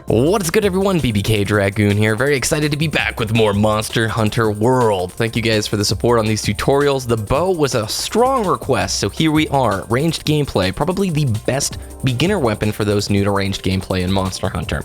What is good, everyone? BBK Dragoon here. Very excited to be back with more Monster Hunter World. Thank you guys for the support on these tutorials. The bow was a strong request, so here we are. Ranged gameplay, probably the best beginner weapon for those new to ranged gameplay in Monster Hunter.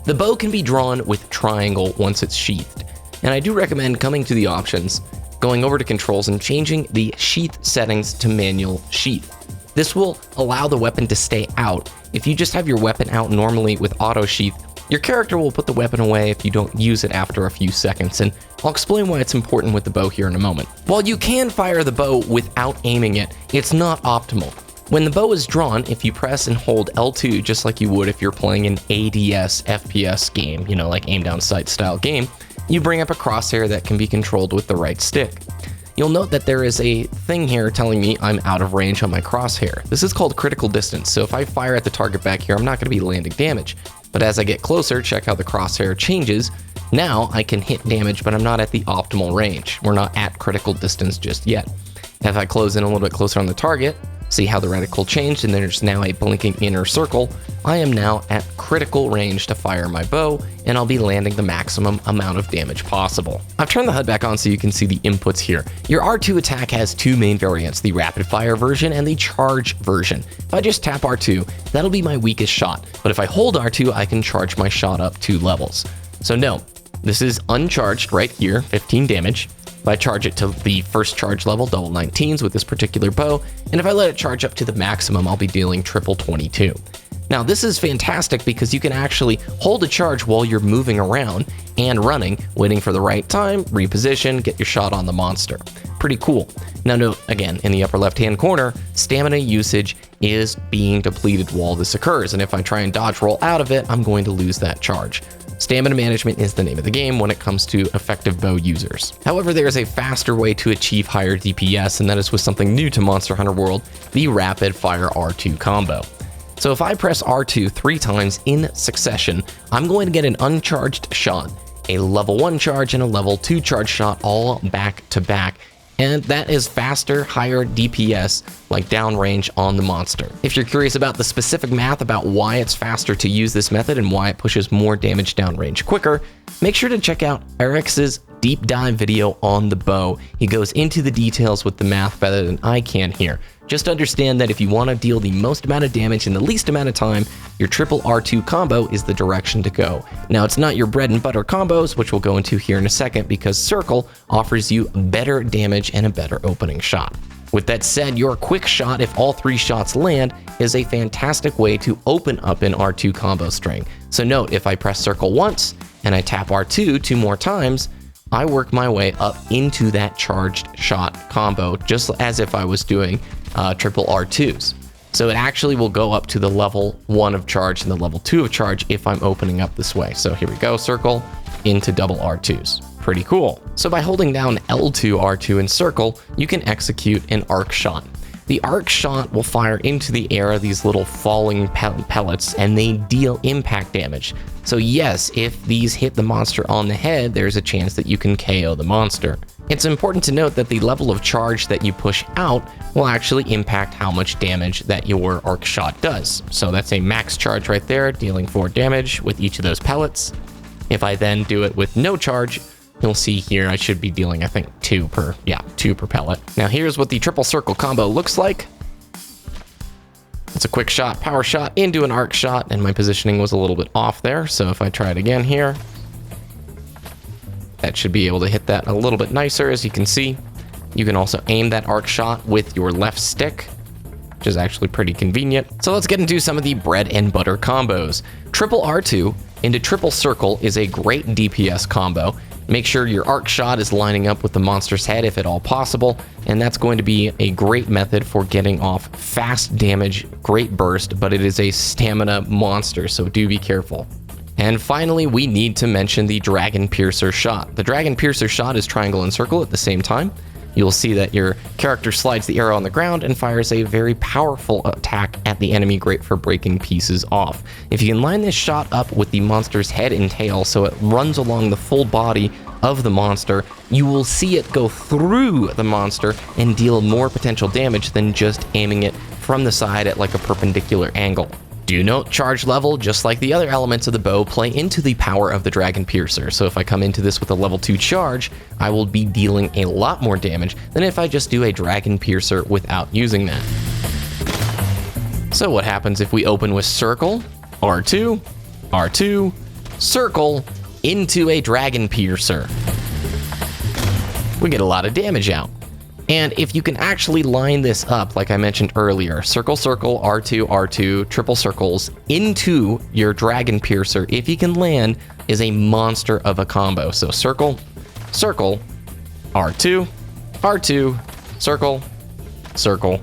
The bow can be drawn with triangle once it's sheathed, and I do recommend coming to the options, going over to controls and changing the sheath settings to manual sheath. This will allow the weapon to stay out. If you just have your weapon out normally with auto sheath, your character will put the weapon away if you don't use it after a few seconds, and I'll explain why it's important with the bow here in a moment. While you can fire the bow without aiming it, it's not optimal. When the bow is drawn, if you press and hold L2 just like you would if you're playing an ADS FPS game, like aim down sight style game, you bring up a crosshair that can be controlled with the right stick. You'll note that there is a thing here telling me I'm out of range on my crosshair. This is called critical distance, so if I fire at the target back here, I'm not going to be landing damage. But as I get closer, check how the crosshair changes. Now I can hit damage, but I'm not at the optimal range. We're not at critical distance just yet. If I close in a little bit closer on the target, see how the reticle changed, and there's now a blinking inner circle. I am now at critical range to fire my bow, and I'll be landing the maximum amount of damage possible. I've turned the HUD back on so you can see the inputs here. Your R2 attack has two main variants, the rapid fire version and the charge version. If I just tap R2, that'll be my weakest shot, but if I hold R2, I can charge my shot up 2 levels. So no, this is uncharged right here, 15 damage. If I charge it to the first charge level, double 19s with this particular bow, and if I let it charge up to the maximum, I'll be dealing triple 22. Now this is fantastic because you can actually hold a charge while you're moving around and running, waiting for the right time, reposition, get your shot on the monster. Pretty cool. Now note, again, in the upper left-hand corner, stamina usage is being depleted while this occurs, and if I try and dodge roll out of it, I'm going to lose that charge. Stamina management is the name of the game when it comes to effective bow users. However, there is a faster way to achieve higher DPS, and that is with something new to Monster Hunter World, the rapid fire R2 combo. So if I press R2 3 times in succession, I'm going to get an uncharged shot, a level 1 charge and a level 2 charge shot all back to back. And that is faster, higher DPS, like downrange on the monster. If you're curious about the specific math about why it's faster to use this method and why it pushes more damage downrange quicker, make sure to check out Eric's deep dive video on the bow. He goes into the details with the math better than I can here. Just understand that if you want to deal the most amount of damage in the least amount of time, your triple R2 combo is the direction to go. Now, it's not your bread and butter combos, which we'll go into here in a second, because Circle offers you better damage and a better opening shot. With that said, your quick shot, if all 3 shots land, is a fantastic way to open up an R2 combo string. So note, if I press Circle once and I tap R2 2 more times, I work my way up into that charged shot combo, just as if I was doing triple R2s. So it actually will go up to the level 1 of charge and the level 2 of charge if I'm opening up this way. So here we go, Circle into double R2s. Pretty cool. So by holding down L2, R2, and Circle, you can execute an arc shot. The arc shot will fire into the air these little falling pellets, and they deal impact damage. So yes, if these hit the monster on the head, there's a chance that you can KO the monster. It's important to note that the level of charge that you push out will actually impact how much damage that your arc shot does. So that's a max charge right there, dealing 4 damage with each of those pellets. If I then do it with no charge, you'll see here I should be dealing, I think, 2 per pellet. Now here's what the triple circle combo looks like. It's a quick shot, power shot into an arc shot, and my positioning was a little bit off there. So if I try it again here, that should be able to hit that a little bit nicer, as you can see. You can also aim that arc shot with your left stick, which is actually pretty convenient. So let's get into some of the bread and butter combos. Triple R2 into triple circle is a great DPS combo. Make sure your arc shot is lining up with the monster's head if at all possible, and that's going to be a great method for getting off fast damage, great burst, but it is a stamina monster, so do be careful. And finally, we need to mention the Dragon Piercer shot. The Dragon Piercer shot is triangle and circle at the same time. You'll see that your character slides the arrow on the ground and fires a very powerful attack at the enemy, great for breaking pieces off. If you can line this shot up with the monster's head and tail so it runs along the full body of the monster, you will see it go through the monster and deal more potential damage than just aiming it from the side at like a perpendicular angle. Do note, charge level, just like the other elements of the bow, play into the power of the Dragon Piercer. So if I come into this with a level 2 charge, I will be dealing a lot more damage than if I just do a Dragon Piercer without using that. So what happens if we open with circle, R2, R2, circle, into a Dragon Piercer? We get a lot of damage out. And if you can actually line this up, like I mentioned earlier, circle, circle, R2, R2, triple circles into your Dragon Piercer, if you can land, is a monster of a combo. So circle, circle, R2, R2, circle, circle,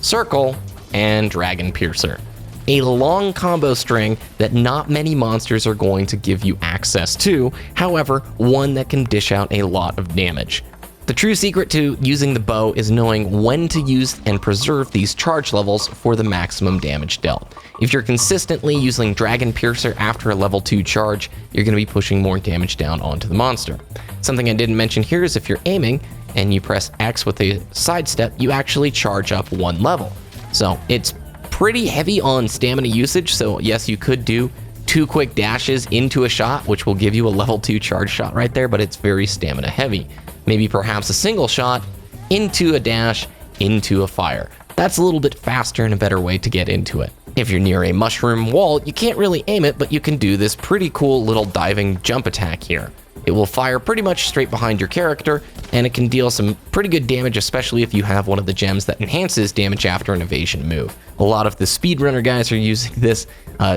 circle, and Dragon Piercer. A long combo string that not many monsters are going to give you access to, however, one that can dish out a lot of damage. The true secret to using the bow is knowing when to use and preserve these charge levels for the maximum damage dealt. If you're consistently using Dragon Piercer after a level 2 charge, you're going to be pushing more damage down onto the monster. Something I didn't mention here is if you're aiming and you press X with a sidestep, you actually charge up 1 level. So it's pretty heavy on stamina usage, so yes, you could do 2 quick dashes into a shot, which will give you a level 2 charge shot right there, but it's very stamina heavy. Maybe perhaps a single shot into a dash into a fire. That's a little bit faster and a better way to get into it. If you're near a mushroom wall, you can't really aim it, but you can do this pretty cool little diving jump attack here. It will fire pretty much straight behind your character, and it can deal some pretty good damage, especially if you have one of the gems that enhances damage after an evasion move. A lot of the speedrunner guys are using this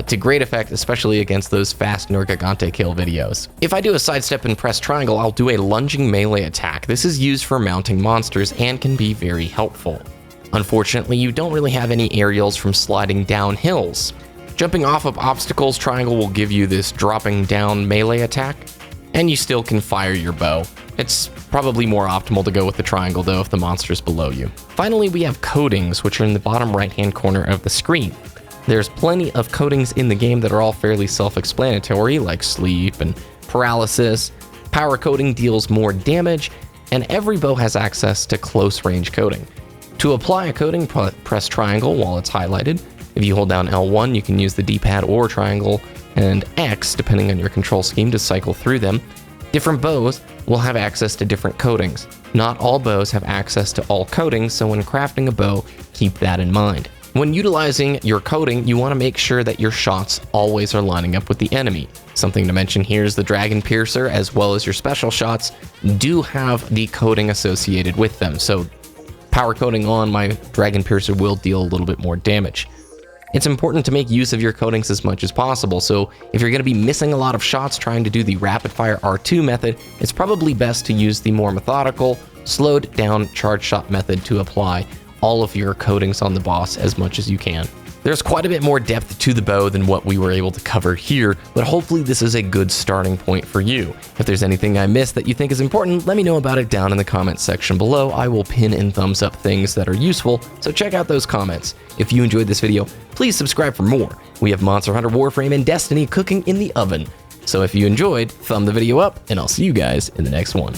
to great effect, especially against those fast Nergigante kill videos. If I do a sidestep and press triangle, I'll do a lunging melee attack. This is used for mounting monsters and can be very helpful. Unfortunately, you don't really have any aerials from sliding down hills. Jumping off of obstacles, triangle will give you this dropping down melee attack, and you still can fire your bow. It's probably more optimal to go with the triangle though if the monster's below you. Finally, we have coatings, which are in the bottom right hand corner of the screen. There's plenty of coatings in the game that are all fairly self-explanatory, like sleep and paralysis. Power coating deals more damage, and every bow has access to close range coating. To apply a coating, press triangle while it's highlighted. If you hold down L1, you can use the D-pad or triangle and X, depending on your control scheme, to cycle through them. Different bows will have access to different coatings. Not all bows have access to all coatings, so when crafting a bow, keep that in mind. When utilizing your coating, you want to make sure that your shots always are lining up with the enemy. Something to mention here is the Dragon Piercer, as well as your special shots, do have the coating associated with them, so power coating on my Dragon Piercer will deal a little bit more damage. It's important to make use of your coatings as much as possible, so if you're going to be missing a lot of shots trying to do the rapid fire R2 method, it's probably best to use the more methodical, slowed down charge shot method to apply all of your coatings on the boss as much as you can. There's quite a bit more depth to the bow than what we were able to cover here, but hopefully this is a good starting point for you. If there's anything I missed that you think is important, let me know about it down in the comments section below. I will pin and thumbs up things that are useful, so check out those comments. If you enjoyed this video, please subscribe for more. We have Monster Hunter, Warframe, and Destiny cooking in the oven. So if you enjoyed, thumb the video up, and I'll see you guys in the next one.